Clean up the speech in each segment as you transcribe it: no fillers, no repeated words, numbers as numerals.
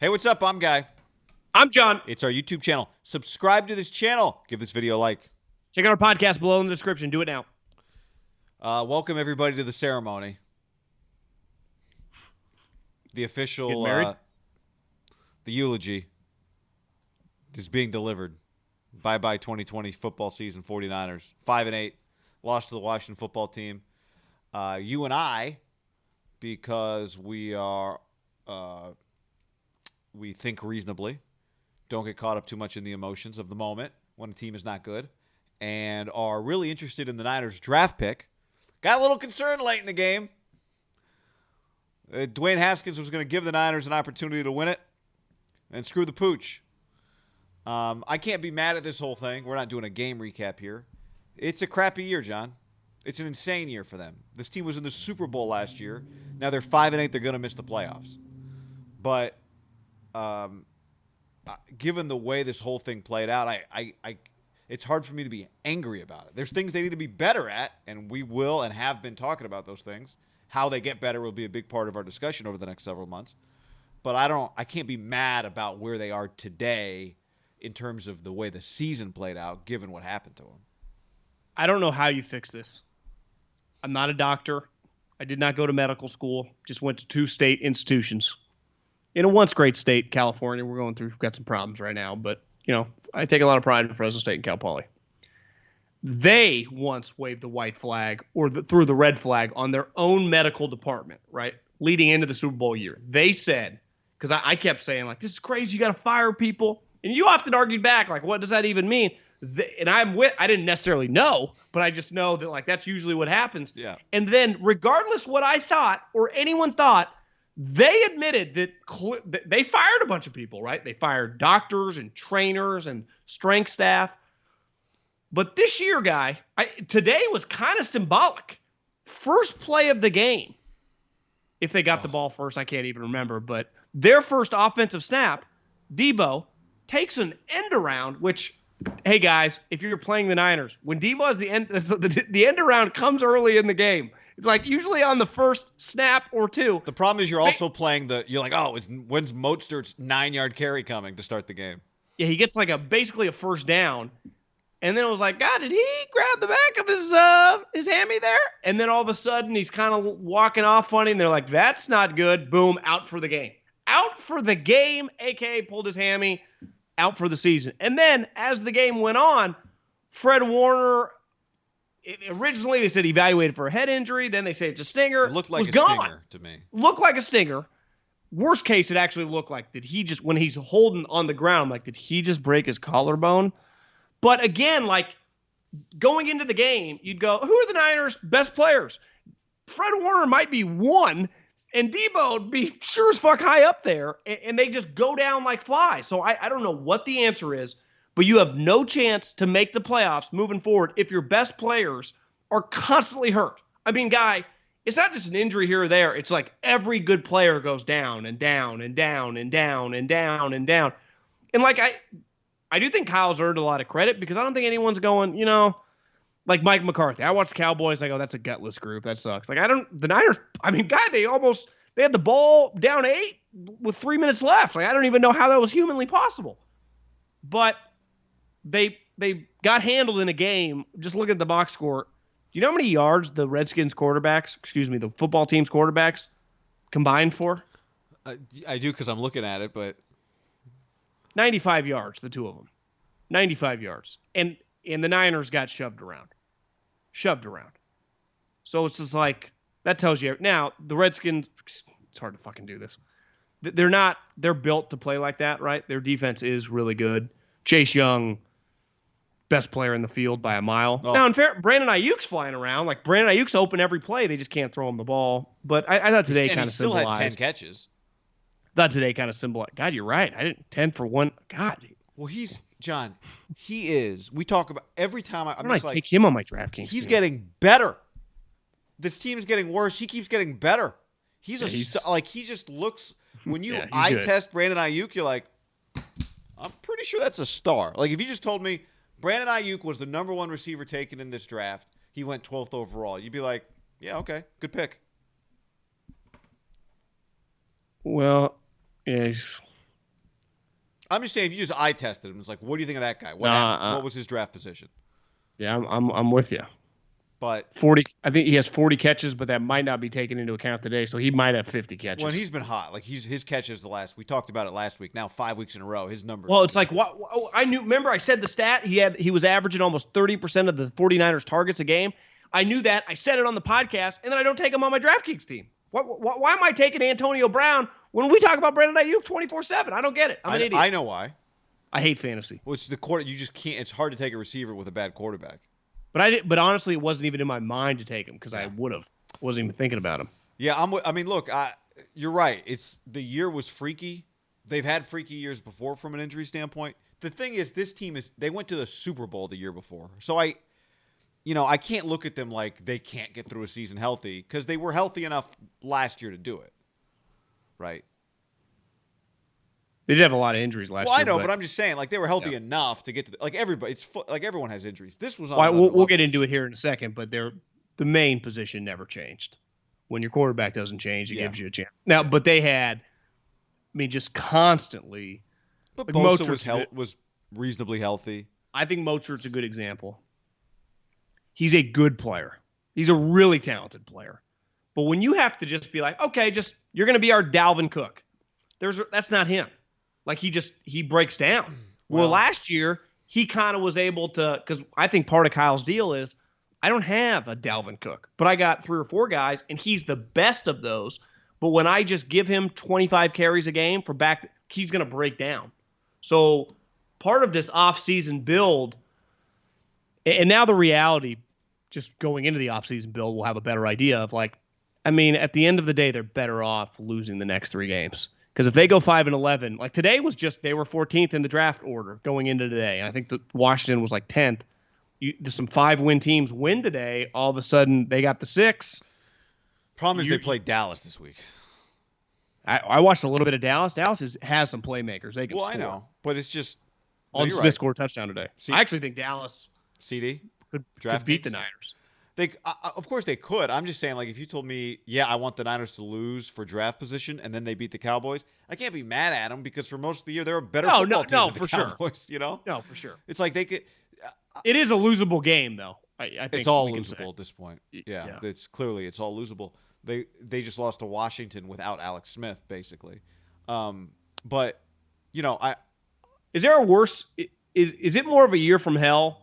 Hey, what's up? I'm Guy. I'm John. It's our YouTube channel. Subscribe to this channel. Give this video a like. Check out our podcast below in the description. Do it now. Welcome, everybody, to the ceremony. The official, Getting married? The eulogy is being delivered. Bye-bye 2020 football season, 49ers. 5-8, lost to the Washington football team. You and I, because we think reasonably, don't get caught up too much in the emotions of the moment when a team is not good, and are really interested in the Niners draft pick. Got a little concerned late in the game. Dwayne Haskins was going to give the Niners an opportunity to win it, and screw the pooch. I can't be mad at this whole thing. We're not doing a game recap here. It's a crappy year, John. It's an insane year for them. This team was in the Super Bowl last year. Now they're 5-8. They're going to miss the playoffs. But given the way this whole thing played out, it's hard for me to be angry about it. There's things they need to be better at, and we will and have been talking about those things. How they get better will be a big part of our discussion over the next several months. But I can't be mad about where they are today in terms of the way the season played out, given what happened to them. I don't know how you fix this. I'm not a doctor. I did not go to medical school. Just went to 2 state institutions. In a once great state, California, we've got some problems right now, but I take a lot of pride in Fresno State and Cal Poly. They once waved the white flag or threw the red flag on their own medical department, right? Leading into the Super Bowl year. They said, because I kept saying, like, this is crazy, you got to fire people. And you often argued back, like, what does that even mean? I didn't necessarily know, but I just know that, like, that's usually what happens. Yeah. And then regardless what I thought or anyone thought, they admitted that they fired a bunch of people, right? They fired doctors and trainers and strength staff. But this year, Guy, today was kind of symbolic. First play of the game, if they got the ball first, I can't even remember, but their first offensive snap, Debo takes an end around, which, hey guys, if you're playing the Niners, when Debo has the end around comes early in the game. It's like usually on the first snap or two. The problem is you're also playing you're like, when's Mostert's 9-yard carry coming to start the game? Yeah, he gets like basically a first down. And then it was like, God, did he grab the back of his hammy there? And then all of a sudden he's kind of walking off funny, and they're like, that's not good. Boom, out for the game. Out for the game, a.k.a. pulled his hammy, out for the season. And then as the game went on, Fred Warner, originally they said evaluated for a head injury. Then they say it's a stinger. It looked like a gone. stinger to me. Looked like a stinger. Worst case, it actually looked like, when he's holding on the ground, I'm like, did he just break his collarbone? But again, like, going into the game, you'd go, who are the Niners' best players? Fred Warner might be one, and Debo would be sure as fuck high up there, and they just go down like flies. So I don't know what the answer is, but you have no chance to make the playoffs moving forward if your best players are constantly hurt. I mean, Guy, it's not just an injury here or there. It's like every good player goes down and down and down and down and down and down. And like I do think Kyle's earned a lot of credit because I don't think anyone's going, like Mike McCarthy. I watch the Cowboys and I go, that's a gutless group. That sucks. Like, the Niners, I mean, Guy, they had the ball down 8 with 3 minutes left. Like, I don't even know how that was humanly possible. But they got handled in a game. Just look at the box score. Do you know how many yards the the football team's quarterbacks combined for? I do because I'm looking at it, but 95 yards, the two of them. 95 yards. And the Niners got shoved around. So it's just like, that tells you. Now, the Redskins, it's hard to fucking do this. They're built to play like that, right? Their defense is really good. Chase Young, best player in the field by a mile. Oh. Now, in fair, Brandon Ayuk's flying around. Like, Brandon Ayuk's open every play. They just can't throw him the ball. But I thought today kind of still symbolized. had 10 catches. Thought today kind of symbolized. God, you're right. I didn't 10 for 1. God. Well, John, he is. We talk about every time I'm just like, take him on my DraftKings. He's getting better. This team is getting worse. He keeps getting better. He just looks, when you eye test Brandon Ayuk, you're like, I'm pretty sure that's a star. Like, if you just told me Brandon Ayuk was the number 1 receiver taken in this draft, he went 12th overall, you'd be like, yeah, okay, good pick. Well, yeah, I'm just saying, if you just eye tested him, it's like, what do you think of that guy? What Nah, happened? What was his draft position? Yeah, I'm with you. But 40. I think he has 40 catches, but that might not be taken into account today. So he might have 50 catches. when he's been hot, like his catches we talked about it last week. Now 5 weeks in a row, his numbers. Well, it's like what I knew. Remember, I said the stat. He was averaging almost 30% of the 49ers targets a game. I knew that. I said it on the podcast, and then I don't take him on my DraftKings team. Why am I taking Antonio Brown when we talk about Brandon Ayuk 24/7? I don't get it. I'm an idiot. I know why. I hate fantasy. Well, it's the quarter. You just can't. It's hard to take a receiver with a bad quarterback. But honestly, it wasn't even in my mind to take him because I would have. Wasn't even thinking about him. Yeah, I mean, look, you're right. The year was freaky. They've had freaky years before from an injury standpoint. The thing is, this team they went to the Super Bowl the year before. So I can't look at them like they can't get through a season healthy because they were healthy enough last year to do it. Right? They did have a lot of injuries last year. Well, I know, but I'm just saying, like, they were healthy enough to get to like everybody. Like everyone has injuries. This was on. We'll get into it here in a second, but the main position never changed. When your quarterback doesn't change, it gives you a chance. Now, but they had, just constantly. But like Bosa was reasonably healthy. I think Mostert's a good example. He's a good player. He's a really talented player. But when you have to just be like, okay, you're going to be our Dalvin Cook. That's not him. Like he breaks down. Well, last year he kind of was able to, because I think part of Kyle's deal is I don't have a Dalvin Cook, but I got 3 or 4 guys, and he's the best of those. But when I just give him 25 carries a game for back, he's going to break down. So part of this offseason build, and now the reality, just going into the offseason build, we'll have a better idea of at the end of the day, they're better off losing the next 3 games. Because if they go 5-11, like today was just they were 14th in the draft order going into today, and I think that Washington was like 10th. There's some 5-win teams win today. All of a sudden, they got the 6. Problem is they played Dallas this week. I watched a little bit of Dallas. Dallas has some playmakers. They can score. I know, but it's just Alden Smith scored a touchdown today. I actually think Dallas CD could draft beat the Niners. Of course they could. I'm just saying, like, if you told me, I want the Niners to lose for draft position, and then they beat the Cowboys, I can't be mad at them because for most of the year they're a better football team than the Cowboys. Sure. No, for sure. It's like they could. It is a losable game, though. I think it's all losable at this point. Yeah, it's all losable. They just lost to Washington without Alex Smith, basically. But is there a worse? Is it more of a year from hell?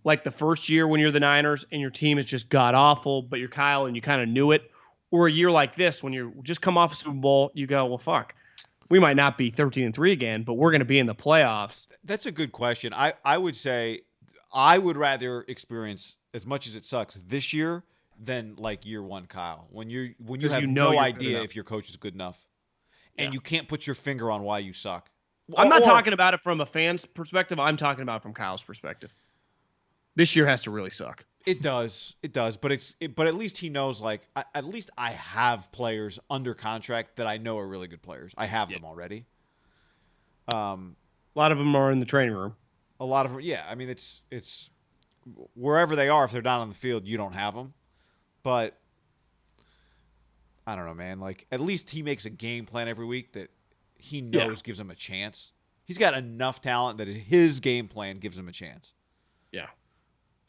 Like the first year when you're the Niners and your team is just god awful, but you're Kyle and you kind of knew it, or a year like this when you're just come off a Super Bowl, you go, well, fuck, we might not be 13-3 again, but we're going to be in the playoffs. That's a good question. I would say I would rather experience, as much as it sucks, this year than like year one, Kyle. When you have no idea if your coach is good enough, and you can't put your finger on why you suck. I'm not talking about it from a fan's perspective. I'm talking about it from Kyle's perspective. This year has to really suck. It does, but at least he knows. Like, at least I have players under contract that I know are really good players. I have them already. A lot of them are in the training room. A lot of them, yeah. I mean, it's wherever they are. If they're not on the field, you don't have them. But I don't know, man. Like, at least he makes a game plan every week that he knows gives him a chance. He's got enough talent that his game plan gives him a chance. Yeah.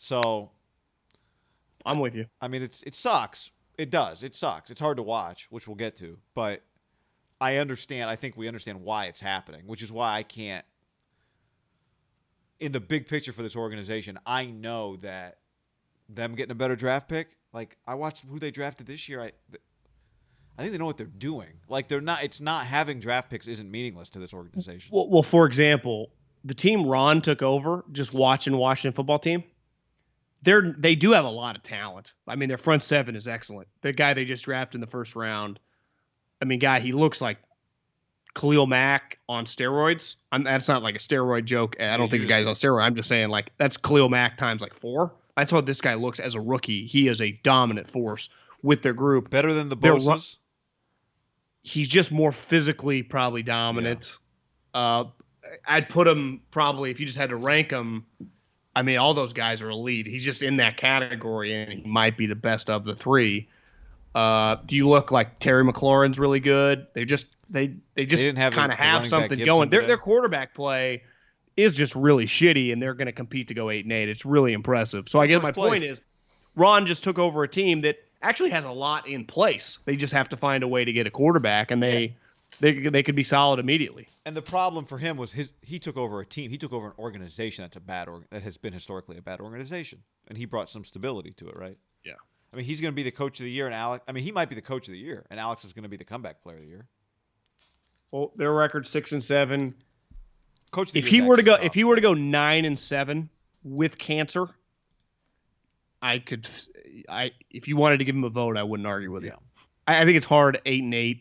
So, I'm with you. I mean, it sucks. It does. It sucks. It's hard to watch, which we'll get to. But I understand. I think we understand why it's happening, which is why I can't. In the big picture for this organization, I know that them getting a better draft pick. Like, I watched who they drafted this year. I think they know what they're doing. Like, they're not. It's not having draft picks isn't meaningless to this organization. Well, for example, the team Ron took over, just watching Washington football team. They do have a lot of talent. I mean, their front seven is excellent. The guy they just drafted in the first round, he looks like Khalil Mack on steroids. That's not like a steroid joke. I don't think the guy's on steroid. I'm just saying, like, that's Khalil Mack times like 4. That's how this guy looks as a rookie. He is a dominant force with their group. Better than the Bosa's? He's just more physically probably dominant. Yeah. I'd put him probably, if you just had to rank him, all those guys are elite. He's just in that category, and he might be the best of the 3. Do you look like Terry McLaurin's really good? They just they just didn't have kind the of have running back something Gibson going. today. Their quarterback play is just really shitty, and they're going to compete to go 8-8. It's really impressive. So I guess my point is, Ron just took over a team that actually has a lot in place. They just have to find a way to get a quarterback, and they could be solid immediately. And the problem for him was he took over a team. He took over an organization that has been historically a bad organization, and he brought some stability to it, right? Yeah. I mean, he's going to be the coach of the year, and Alex. I mean, he might be the coach of the year, and Alex is going to be the comeback player of the year. Well, their record 6-7. Coach of the If year he were to is go, actually if he were to go 9-7 with cancer, if you wanted to give him a vote, I wouldn't argue with you. I think it's hard 8-8,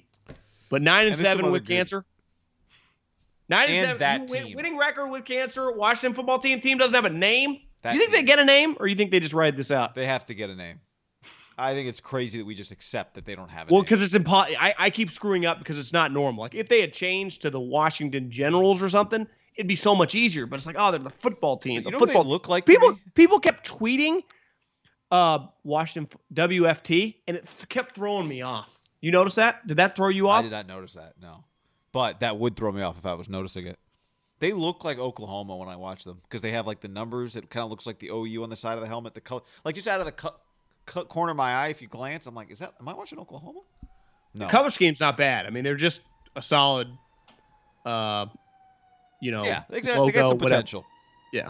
but 9-7 with cancer. 9-7, winning record with cancer. Washington football team doesn't have a name. You think they get a name, or you think they just ride this out? They have to get a name. I think it's crazy that we just accept that they don't have a name. Well, because it's impossible. I keep screwing up because it's not normal. Like if they had changed to the Washington Generals or something, it'd be so much easier. But it's like, oh, they're the football team. You know what they look like? People kept tweeting Washington WFT, and it kept throwing me off. You notice that? Did that throw you off? I did not notice that. No, but that would throw me off if I was noticing it. They look like Oklahoma when I watch them because they have like the numbers. It kind of looks like the OU on the side of the helmet. The color, like just out of the corner of my eye, if you glance, I'm like, am I watching Oklahoma? No. The color scheme's not bad. I mean, they're just a solid, Yeah, exactly. Logo, they got some potential. Whatever. Yeah.